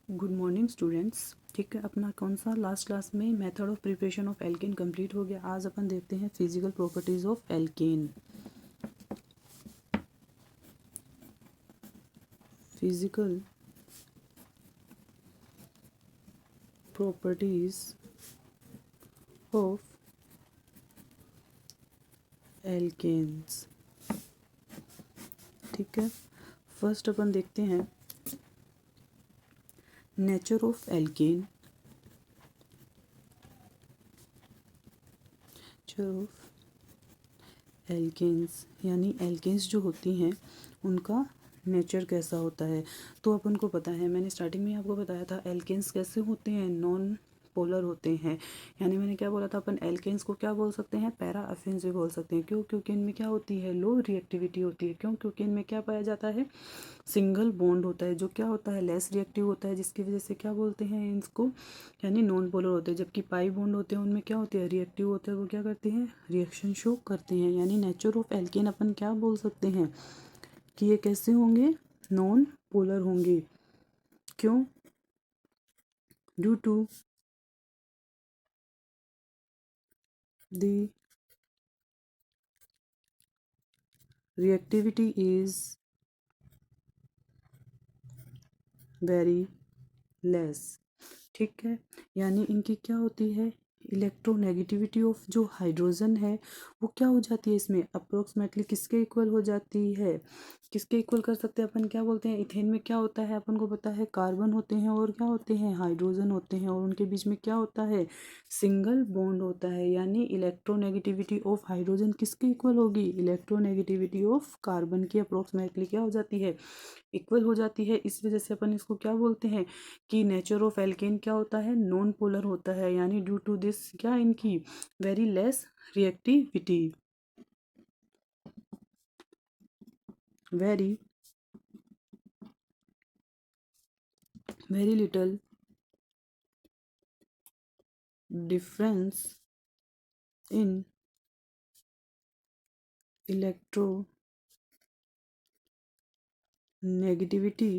Good morning students. ठीक है, अपना कौन सा लास्ट क्लास में method of preparation of alkane complete हो गया। आज अपन देखते हैं physical properties of alkane. Physical properties of alkanes. ठीक है, फर्स्ट अपन देखते हैं nature of alkane. Nature of alkanes यानी एल्केन्स जो होती हैं उनका नेचर कैसा होता है। तो अपन को पता है, मैंने स्टार्टिंग में आपको बताया था एल्केन्स कैसे होते हैं, नॉन पोलर होते हैं। यानी मैंने क्या बोला था, अपन एल्केन्स को क्या बोल सकते हैं, पैरा अफिन्स भी बोल सकते हैं। क्यों? क्योंकि इनमें क्या होती है, लो रिएक्टिविटी होती है। क्यों? क्योंकि इनमें क्या पाया जाता है, सिंगल बॉन्ड होता है जो क्या होता है, लेस रिएक्टिव होता है, जिसकी वजह से क्या बोलते हैं इसको, यानी नॉन पोलर होते हैं। जबकि पाई बॉन्ड होते हैं उनमें क्या होते हैं, रिएक्टिव होते हैं, वो क्या करते हैं, रिएक्शन शो करते हैं। यानी नेचर ऑफ एल्केन अपन क्या बोल सकते हैं कि ये कैसे होंगे, नॉन पोलर होंगे। क्यों? Due to the reactivity is very less। ठीक है, यानी इनकी क्या होती है, इलेक्ट्रोनेगेटिविटी ऑफ जो हाइड्रोजन है वो क्या हो जाती है, इसमें अप्रोक्सीमेटली किसके इक्वल हो जाती है, किसके इक्वल कर सकते हैं अपन, क्या बोलते हैं, इथेन में क्या होता है, अपन को पता है कार्बन होते हैं और क्या होते हैं, हाइड्रोजन होते हैं, और उनके बीच में क्या होता है, सिंगल बॉन्ड होता है। यानी इलेक्ट्रोनेगेटिविटी ऑफ हाइड्रोजन किसके इक्वल होगी, इलेक्ट्रोनेगेटिविटी ऑफ कार्बन की अप्रोक्सीमेटली क्या हो जाती है, इक्वल हो जाती है। इस वजह से अपन इसको क्या बोलते हैं कि नेचर ऑफ एल्केन क्या होता है, नॉन पोलर होता है। यानी ड्यू टू दिस क्या, इनकी very less reactivity, very very little difference in electro negativity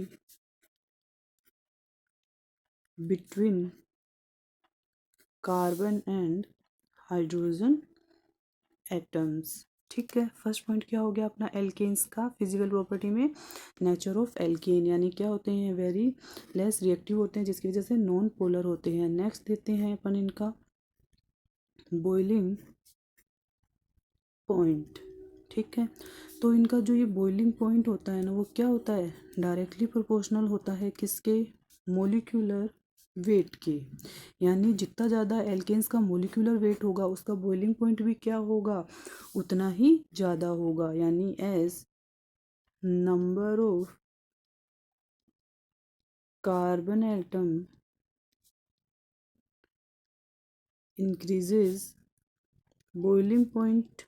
between carbon and hydrogen atoms. ठीक है, फर्स्ट पॉइंट क्या हो गया अपना एल्केन्स का फिजिकल प्रॉपर्टी में, नेचर ऑफ एल्केन यानी क्या होते हैं, वेरी लेस रिएक्टिव होते हैं, जिसकी वजह से नॉन पोलर होते हैं। नेक्स्ट देते हैं अपन इनका बॉइलिंग पॉइंट। ठीक है, तो इनका जो ये बॉइलिंग पॉइंट होता है ना, वो क्या होता है, डायरेक्टली प्रोपोर्शनल होता है किसके, मोलिक्यूलर वेट के। यानी जितना ज़्यादा एल्केन्स का मोलिक्यूलर वेट होगा उसका बॉइलिंग पॉइंट भी क्या होगा, उतना ही ज़्यादा होगा। यानी as number of carbon atom increases, boiling point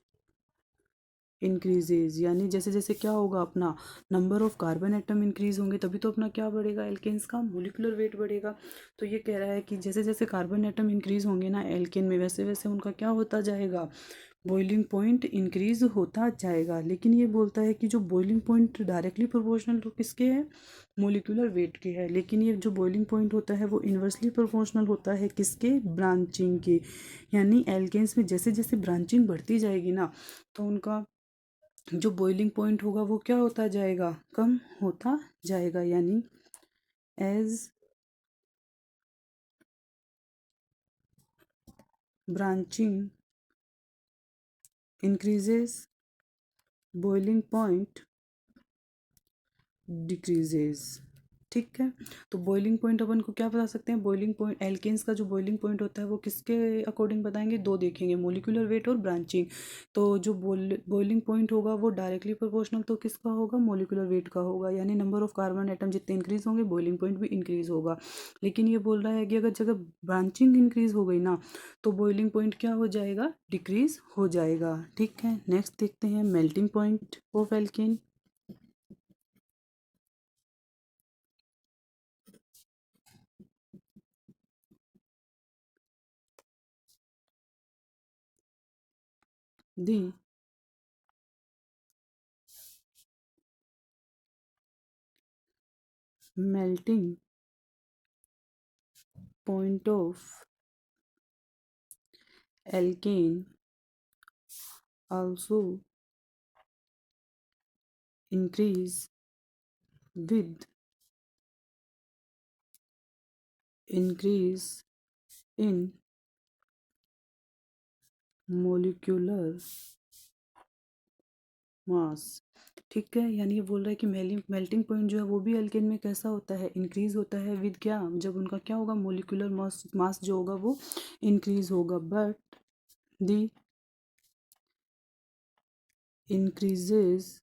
increases. यानी जैसे जैसे क्या होगा, अपना number of carbon atom increase होंगे तभी तो अपना क्या बढ़ेगा, एल्केन्स का मोलिकुलर वेट बढ़ेगा। तो ये कह रहा है कि जैसे जैसे कार्बन एटम इंक्रीज होंगे ना एल्केन में, वैसे वैसे उनका क्या होता जाएगा, बॉइलिंग पॉइंट इंक्रीज होता जाएगा। लेकिन ये बोलता है कि जो बॉइलिंग पॉइंट डायरेक्टली प्रोपोर्शनल तो किसके है, मोलिकुलर वेट के है। लेकिन ये जो बॉइलिंग पॉइंट होता है वो इन्वर्सली प्रोपोर्शनल होता है किसके, ब्रांचिंग के। यानी एल्केन्स में जैसे जैसे ब्रांचिंग बढ़ती जाएगी ना, तो उनका जो बॉइलिंग पॉइंट होगा वो क्या होता जाएगा, कम होता जाएगा। यानी as branching increases, boiling point decreases. ठीक है, तो बॉइलिंग पॉइंट अपन को क्या बता सकते हैं, बॉइलिंग पॉइंट एल्केन्स का जो बॉइलिंग पॉइंट होता है वो किसके अकॉर्डिंग बताएंगे, दो देखेंगे, मोलिकुलर वेट और ब्रांचिंग। तो जो बॉइलिंग पॉइंट होगा वो डायरेक्टली प्रोपोर्शनल तो किसका होगा, मोलिकुलर वेट का होगा। यानी नंबर ऑफ कार्बन एटम जितने इंक्रीज होंगे बॉइलिंग पॉइंट भी इंक्रीज होगा। लेकिन ये बोल रहा है कि अगर जगह ब्रांचिंग इंक्रीज हो गई ना, तो बॉइलिंग पॉइंट क्या हो जाएगा, डिक्रीज हो जाएगा। ठीक है, नेक्स्ट देखते हैं melting point of alkene. The melting point of alkane also increase with increase in molecular मास। ठीक है, यानी ये बोल रहा है कि मेल्टिंग पॉइंट जो है वो भी एल्केन में कैसा होता है, इंक्रीज होता है विद क्या, जब उनका क्या होगा, मोलिकुलर मास जो होगा वो इंक्रीज होगा, but the increases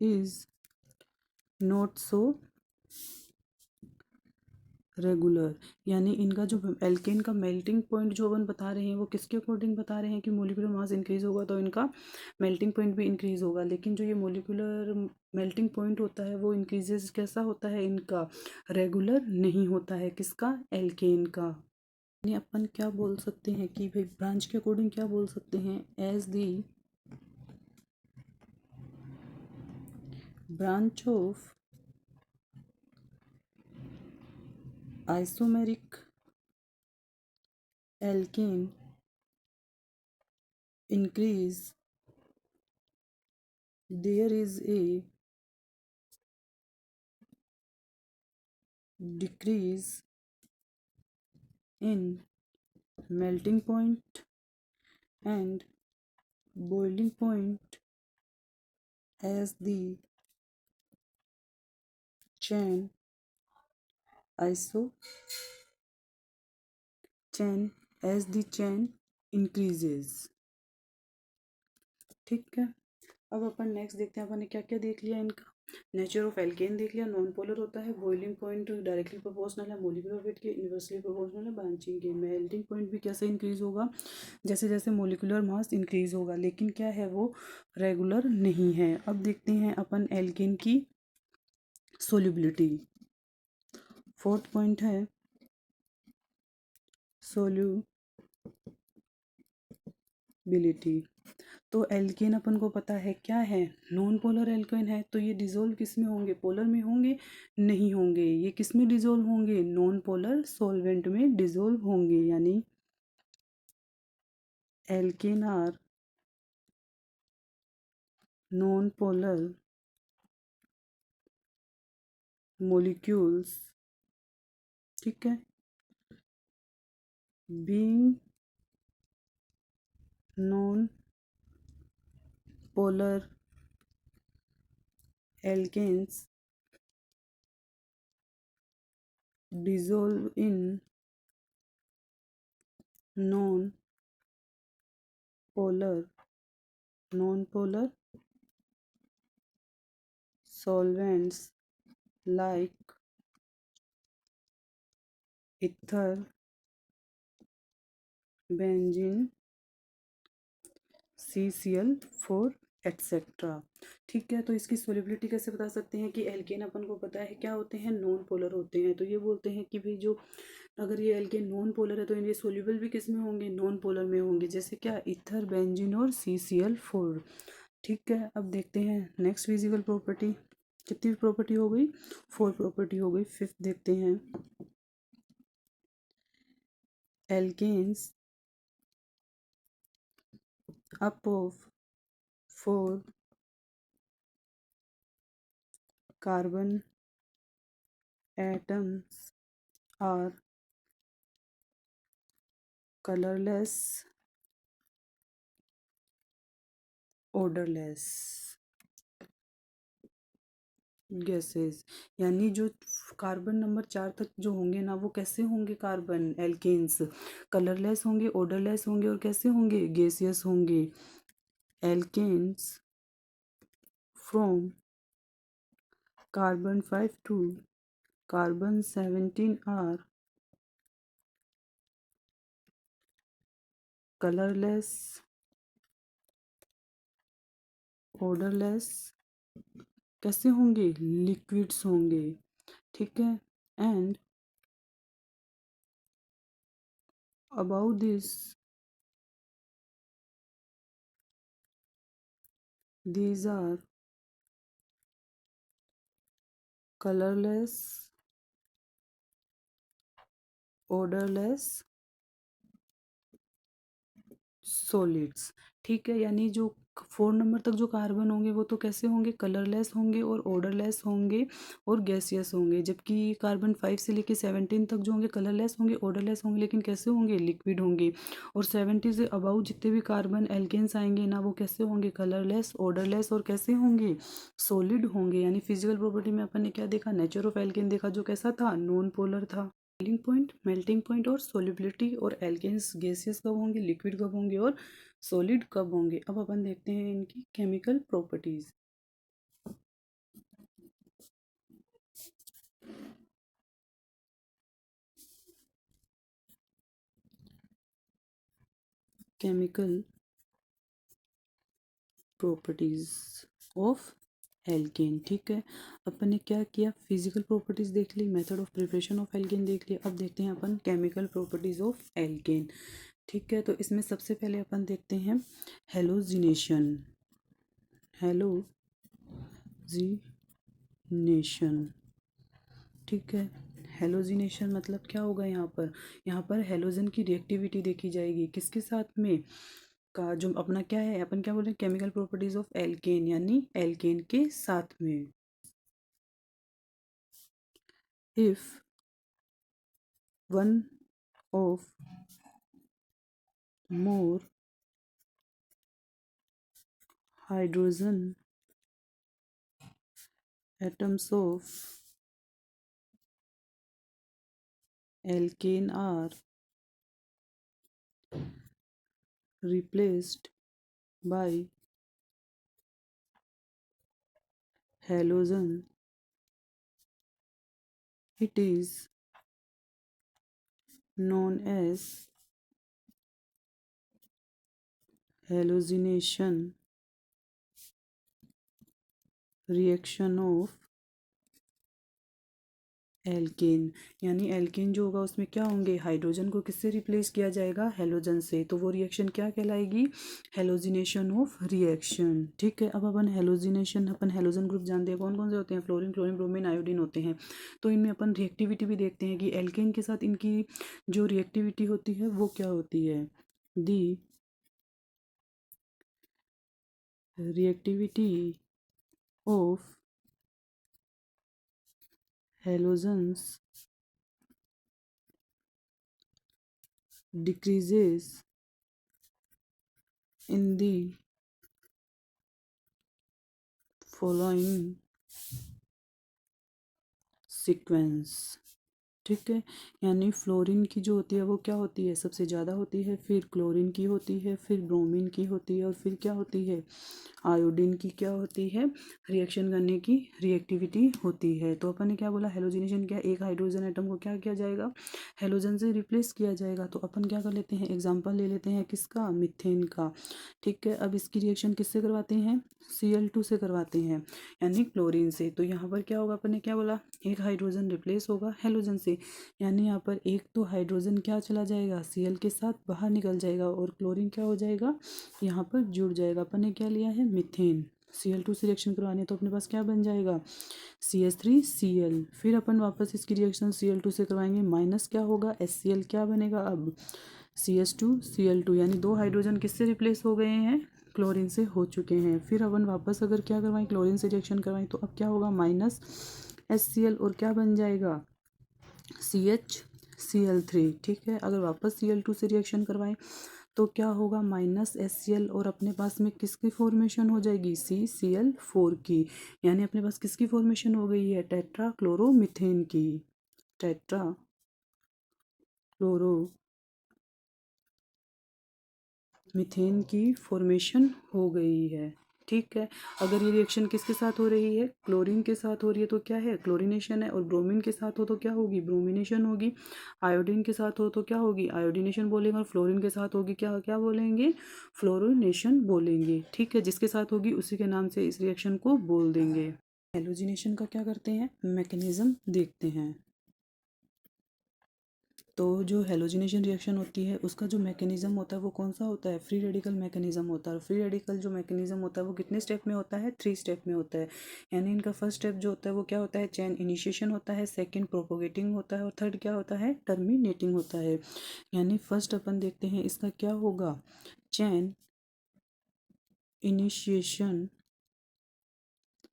is not so regular. यानी इनका जो एल्केन का मेल्टिंग पॉइंट जो अपन बता रहे हैं वो किसके अकॉर्डिंग बता रहे हैं कि मोलिकुलर मास इंक्रीज होगा तो इनका मेल्टिंग पॉइंट भी इंक्रीज होगा, लेकिन जो ये मोलिकुलर मेल्टिंग पॉइंट होता है वो इंक्रीजेस कैसा होता है, इनका रेगुलर नहीं होता है, किसका, एल्केन का। यानी अपन क्या बोल सकते हैं कि भाई ब्रांच के अकॉर्डिंग क्या बोल सकते हैं, as the branch of isomeric alkane increase, there is a decrease in melting point and boiling point as the chain iso chain as the chain increases। ठीक है, अब अपन नेक्स्ट देखते हैं, अपन ने क्या क्या देख लिया, इनका नेचर ऑफ एल्केन देख लिया, नॉन पोलर होता है, बॉइलिंग पॉइंट डायरेक्टली प्रोपोर्शनल है मोलिकुलर वेट के, इन्वर्सली प्रोपोर्शनल है ब्रांचिंग के, मेल्टिंग पॉइंट भी कैसे इंक्रीज होगा, जैसे जैसे मोलिकुलर मास इंक्रीज होगा, लेकिन क्या है वो रेगुलर नहीं है। अब देखते हैं अपन एल्केन की सोल्यूबिलिटी। फोर्थ पॉइंट है सोल्यूबिलिटी। तो एल्केन अपन को पता है क्या है, नॉन पोलर एल्केन है, तो ये डिजोल्व किस में होंगे, पोलर में होंगे, नहीं होंगे, ये किस में डिजोल्व होंगे, नॉन पोलर सॉल्वेंट में डिजोल्व होंगे, यानी alkane are non polar molecules. ठीक है, being non polar alkanes dissolve in non polar solvents like ether, benzene, CCl4 etcetera. ठीक है, तो इसकी सोलिबिलिटी कैसे बता सकते हैं कि एल्केन अपन को पता है क्या होते हैं, नॉन पोलर होते हैं, तो ये बोलते हैं कि भाई जो अगर ये एल्केन नॉन पोलर है तो इनके सोल्यूबल भी किस में होंगे, नॉन पोलर में होंगे, जैसे क्या, इथर, बेंजीन और CCl4। ठीक है, अब देखते हैं नेक्स्ट फिजिकल प्रॉपर्टी, कितनी प्रॉपर्टी हो गई, 4 प्रॉपर्टी हो गई। फिफ्थ देखते हैं, alkanes up of 4 carbon atoms are colorless, odorless gases. यानी जो कार्बन नंबर 4 तक जो होंगे ना वो कैसे होंगे, कार्बन एल्केन्स कलरलेस होंगे, ओडरलेस होंगे और कैसे होंगे, गैसियस होंगे। Alkanes from carbon 5 to carbon 17 are colourless, odourless, कैसे होंगे, लिक्विड्स होंगे। ठीक है, and about this these are colorless, odorless solids. ठीक है, यानी जो 4 नंबर तक जो कार्बन होंगे वो तो कैसे होंगे, कलरलेस होंगे और ऑर्डरलेस होंगे और गैसियस होंगे, जबकि कार्बन 5 से लेके 17 तक जो होंगे कलरलेस होंगे, ऑर्डरलेस होंगे, लेकिन कैसे होंगे, लिक्विड होंगे। और 70 से अबाउ जितने भी कार्बन एल्केन्स आएंगे ना, वो कैसे होंगे, कलरलेस, ऑर्डरलेस और कैसे होंगे, सॉलिड होंगे। यानी फिजिकल प्रॉपर्टी में अपन ने क्या देखा, नेचर ऑफ एल्केन देखा, जो कैसा था, नॉन पोलर था। मेल्टिंग पॉइंट और सोलिबिलिटी, और एल्केन्स गैसियस कब होंगे, लिक्विड कब होंगे और सॉलिड कब होंगे। अब अपन देखते हैं इनकी chemical properties. Chemical properties of alkane. ठीक है, अपन ने क्या किया, फिजिकल प्रॉपर्टीज देख ली, method of preparation of alkane देख लिया। अब देखते हैं अपन केमिकल प्रॉपर्टीज ऑफ एल्केन। ठीक है, तो इसमें सबसे पहले अपन देखते हैं हेलोजिनेशन। हेलोजिनेशन, ठीक है। हेलोजिनेशन मतलब क्या होगा, यहाँ पर हेलोजन की रिएक्टिविटी देखी जाएगी, किसके साथ में, का जो अपना क्या है, अपन क्या बोल रहे हैं, केमिकल प्रॉपर्टीज ऑफ एल्केन, यानी एल्केन के साथ में। If one of more hydrogen atoms of alkane are replaced by halogen, it is known as halogenation reaction of alkane. यानी एल्केन जो होगा उसमें क्या होंगे, हाइड्रोजन को किससे रिप्लेस किया जाएगा, हेलोजन से, तो वो रिएक्शन क्या कहलाएगी, हेलोजिनेशन ऑफ रिएक्शन। ठीक है, अब अपन हेलोजिनेशन, अपन हेलोजन ग्रुप जानते हैं कौन कौन से होते हैं, फ्लोरीन, क्लोरीन, ब्रोमीन, आयोडीन होते हैं। तो इनमें अपन रिएक्टिविटी भी देखते हैं कि एल्केन के साथ इनकी जो रिएक्टिविटी होती है वो क्या होती है, the reactivity of halogens decreases in the following sequence। ठीक है, यानी फ्लोरीन की जो होती है वो क्या होती है, सबसे ज़्यादा होती है, फिर क्लोरीन की होती है, फिर ब्रोमीन की होती है, और फिर क्या होती है, आयोडीन की क्या होती है, रिएक्शन करने की रिएक्टिविटी होती है। तो अपन ने क्या बोला, हेलोजिनेशन क्या, एक हाइड्रोजन एटम को क्या किया जाएगा, हेलोजन से रिप्लेस किया जाएगा। तो अपन क्या कर लेते हैं, एग्जाम्पल ले लेते हैं किसका, मीथेन का। ठीक है, अब इसकी रिएक्शन किससे करवाते हैं, Cl2 से करवाते हैं, यानी क्लोरीन से। तो यहाँ पर क्या होगा, अपन ने क्या बोला, एक हाइड्रोजन रिप्लेस होगा हेलोजन से, यानी यहाँ पर एक तो हाइड्रोजन क्या चला जाएगा, Cl के साथ बाहर निकल जाएगा, और क्लोरीन क्या हो जाएगा, यहाँ पर जुड़ जाएगा। अपन ने क्या लिया है, मीथेन। Cl2 से रिएक्शन करवानी है तो अपने पास क्या बन जाएगा, CH3Cl। फिर अपन वापस इसकी रिएक्शन Cl2 से करवाएंगे, माइनस क्या होगा, HCl क्या बनेगा, अब CH2Cl2, यानी दो हाइड्रोजन किससे रिप्लेस हो गए हैं, क्लोरीन से हो चुके हैं। फिर अपन वापस अगर क्या करवाएं, क्लोरीन से रिएक्शन करवाएं, तो अब क्या होगा, माइनस HCl, और क्या बन जाएगा, CHCl3। ठीक है, अगर वापस Cl2 से रिएक्शन करवाएं तो क्या होगा, माइनस HCl, और अपने पास में किसकी फॉर्मेशन हो जाएगी, CCl4 की, यानी अपने पास किसकी फॉर्मेशन हो गई है, टेट्रा क्लोरोमीथेन की, टेट्रा क्लोरो मीथेन की फॉर्मेशन हो गई है। ठीक है, अगर ये रिएक्शन किसके साथ हो रही है, क्लोरीन के साथ हो रही है, तो क्या है, क्लोरीनेशन है, और ब्रोमीन के साथ हो तो क्या होगी, ब्रोमिनेशन होगी। आयोडीन के साथ हो तो क्या होगी, आयोडीनेशन बोलेंगे, और फ्लोरीन के साथ होगी क्या क्या बोलेंगे, फ्लोरोनेशन बोलेंगे। ठीक है, जिसके साथ होगी उसी के नाम से इस रिएक्शन को बोल देंगे। हेलोजिनेशन का क्या करते हैं, मैकेनिज्म देखते हैं। तो जो हेलोजिनेशन रिएक्शन होती है उसका जो मैकेनिज्म होता है वो कौन सा होता है, फ्री रेडिकल मैकेनिज्म होता है। और फ्री रेडिकल जो मैकेनिज्म होता है वो कितने स्टेप में होता है, 3 स्टेप में होता है। यानी इनका फर्स्ट स्टेप जो होता है वो क्या होता है, चेन इनिशिएशन होता है, सेकंड प्रोपोगेटिंग होता है और थर्ड क्या होता है, टर्मिनेटिंग होता है। यानी फर्स्ट अपन देखते हैं इसका क्या होगा, चेन इनिशिएशन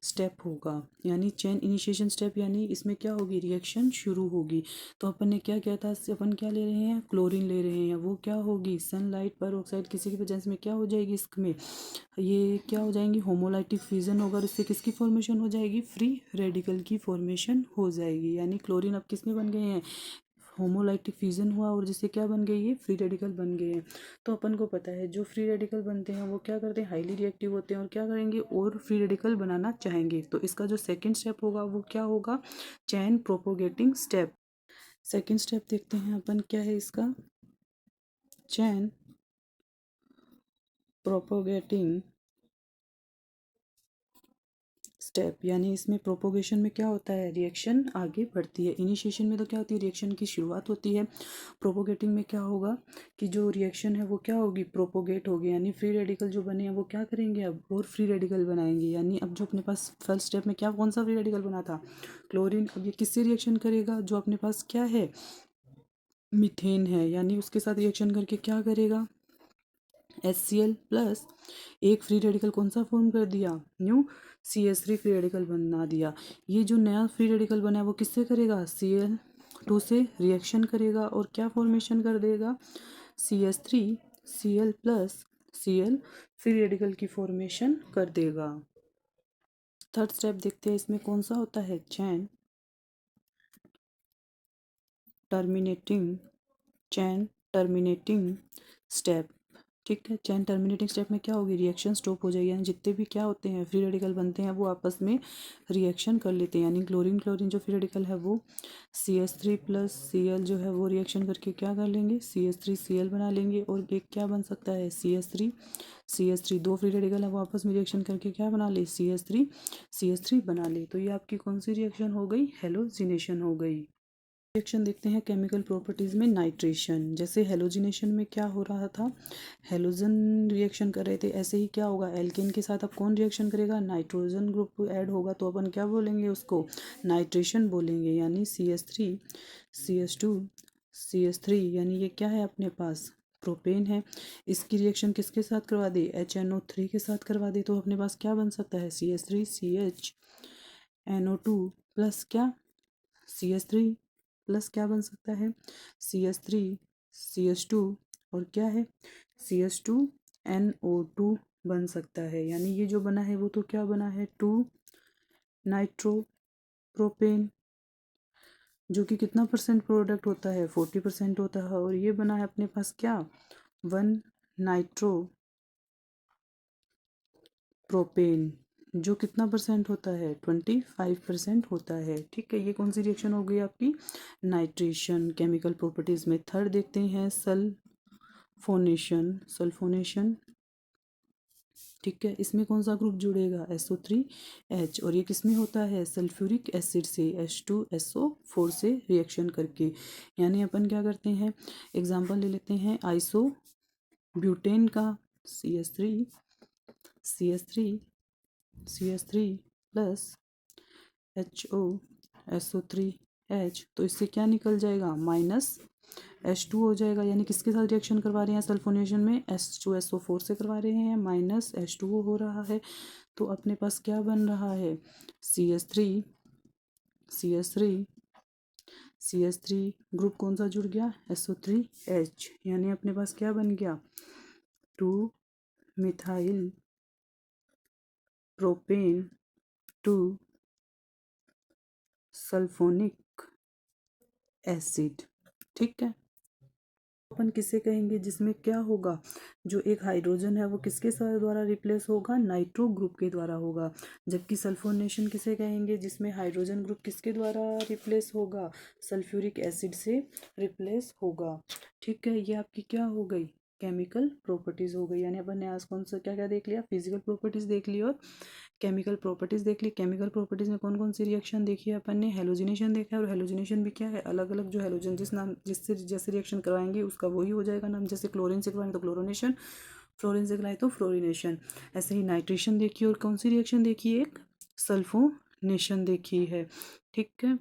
स्टेप होगा। यानी चेन इनिशिएशन स्टेप यानी इसमें क्या होगी, रिएक्शन शुरू होगी। तो अपन ने क्या किया था, अपन क्या ले रहे हैं, क्लोरीन ले रहे हैं। वो क्या होगी, सनलाइट पर ऑक्साइड किसी की वजह से में क्या हो जाएगी, इसमें ये क्या हो जाएंगी, होमोलाइटिक फ्यूजन होगा और इससे किसकी फॉर्मेशन हो जाएगी, फ्री रेडिकल की फॉर्मेशन हो जाएगी। यानी क्लोरीन अब किसमें बन गए हैं, होमोलाइटिक फ्यूजन हुआ और जिससे क्या बन गई, ये फ्री रेडिकल बन गए हैं। तो अपन को पता है जो फ्री रेडिकल बनते हैं वो क्या करते हैं, हाईली रिएक्टिव होते हैं और क्या करेंगे, और फ्री रेडिकल बनाना चाहेंगे। तो इसका जो सेकंड स्टेप होगा वो क्या होगा, चैन प्रोपोगेटिंग स्टेप। सेकंड स्टेप देखते हैं अपन, क्या है इसका, चैन प्रोपोगेटिंग स्टेप। यानी इसमें प्रोपोगेशन में क्या होता है, रिएक्शन आगे बढ़ती है। इनिशिएशन में तो क्या होती है, रिएक्शन की शुरुआत होती है। प्रोपोगेटिंग में क्या होगा कि जो रिएक्शन है वो क्या होगी, प्रोपोगेट होगी। यानी फ्री रेडिकल जो बने हैं वो क्या करेंगे, अब और फ्री रेडिकल बनाएंगे। यानी अब जो अपने पास फर्स्ट स्टेप में क्या, कौन सा फ्री रेडिकल बना था, क्लोरीन, अब ये किससे रिएक्शन करेगा, जो अपने पास क्या है, मीथेन है। यानी उसके साथ रिएक्शन करके क्या करेगा, HCl प्लस एक फ्री रेडिकल कौन सा फॉर्म कर दिया, न्यू CH3 फ्री रेडिकल बना दिया। ये जो नया फ्री रेडिकल बना है वो किससे करेगा, Cl2 से रिएक्शन करेगा और क्या फॉर्मेशन कर देगा, CH3 Cl plus Cl free radical की फॉर्मेशन कर देगा। थर्ड स्टेप देखते हैं इसमें कौन सा होता है, चैन टर्मिनेटिंग, चैन टर्मिनेटिंग स्टेप। ठीक है, चैन टर्मिनेटिंग स्टेप में क्या होगी, रिएक्शन स्टॉप हो जाएगी। यानी जितने भी क्या होते हैं फ्री रेडिकल बनते हैं वो आपस में रिएक्शन कर लेते हैं। यानी क्लोरीन क्लोरीन जो फ्री रेडिकल है वो CH3 प्लस Cl जो है वो रिएक्शन करके क्या कर लेंगे, CH3 Cl बना लेंगे। और एक क्या बन सकता है, CH3 दो फ्री रेडिकल है वो आपस में रिएक्शन करके क्या बना ले, CH3 बना ले। तो ये आपकी कौन सी रिएक्शन हो गई, हेलोजिनेशन हो गई। रिएक्शन देखते हैं केमिकल प्रॉपर्टीज में, नाइट्रेशन। जैसे हेलोजिनेशन में क्या हो रहा था, हेलोजन रिएक्शन कर रहे थे, ऐसे ही क्या होगा, एल्केन के साथ अब कौन रिएक्शन करेगा, नाइट्रोजन ग्रुप ऐड होगा। तो अपन क्या बोलेंगे उसको, नाइट्रेशन बोलेंगे। यानी CH3 CH2 CH3, यानी ये क्या है अपने पास, प्रोपेन है। इसकी रिएक्शन किसके साथ करवा दे, HNO3 के साथ करवा दे। तो अपने पास क्या बन सकता है, CH3 CHNO2 प्लस क्या, CH3 प्लस क्या बन सकता है, CH3 CH2 और क्या है, CH2NO2 बन सकता है। यानी ये जो बना है वो तो क्या बना है, 2 नाइट्रो प्रोपेन, जो कि कितना परसेंट प्रोडक्ट होता है, 40% होता है। और ये बना है अपने पास क्या, 1 नाइट्रो प्रोपेन, जो कितना परसेंट होता है, 25% होता है। ठीक है, ये कौन सी रिएक्शन हो गई आपकी, नाइट्रेशन। केमिकल प्रॉपर्टीज में थर्ड देखते हैं, सल्फोनेशन। ठीक है, इसमें कौन सा ग्रुप जुड़ेगा, SO3H। और ये किसमें होता है, सल्फ्यूरिक एसिड से H2SO4 से रिएक्शन करके। यानी अपन क्या करते हैं, एग्जाम्पल ले लेते हैं, आइसो ब्यूटेन का, CH3 प्लस HOSO3H। तो इससे क्या निकल जाएगा, -H2 हो जाएगा। यानी किसके साथ रिएक्शन करवा रहे हैं सल्फोनेशन में, H2SO4 से करवा रहे हैं, -H2O हो रहा है। तो अपने पास क्या बन रहा है, CH3 ग्रुप कौन सा जुड़ गया, SO3H। यानी अपने पास क्या बन गया, 2 मिथाइल प्रोपेन 2 सल्फोनिक एसिड। ठीक है, अपन किसे कहेंगे, जिसमें क्या होगा, जो एक हाइड्रोजन है वो किसके साथ द्वारा रिप्लेस होगा, नाइट्रो ग्रुप के द्वारा होगा। जबकि सल्फोनेशन किसे कहेंगे, जिसमें हाइड्रोजन ग्रुप किसके द्वारा रिप्लेस होगा, सल्फ्यूरिक एसिड से रिप्लेस होगा। ठीक है, ये आपकी क्या हो गई, केमिकल प्रॉपर्टीज़ हो गई। यानी अपन ने आज कौन सा क्या क्या देख लिया, फिजिकल प्रॉपर्टीज़ देख ली और केमिकल प्रॉपर्टीज़ देख ली। केमिकल प्रॉपर्टीज़ में कौन कौन सी रिएक्शन देखी है अपन ने, हेलोजिनेशन देखा है। और हेलोजिनेशन भी क्या है, अलग अलग जो हेलोजन जिस नाम जिससे जैसे रिएक्शन करवाएंगे उसका वही हो जाएगा नाम। जैसे क्लोरीन से करवाएंगे तो क्लोरोनेशन, फ्लोरीन से कराए तो फ्लोरिनेशन। ऐसे ही नाइट्रेशन देखी और कौन सी रिएक्शन देखी है, एक सल्फोनेशन देखी है। ठीक है,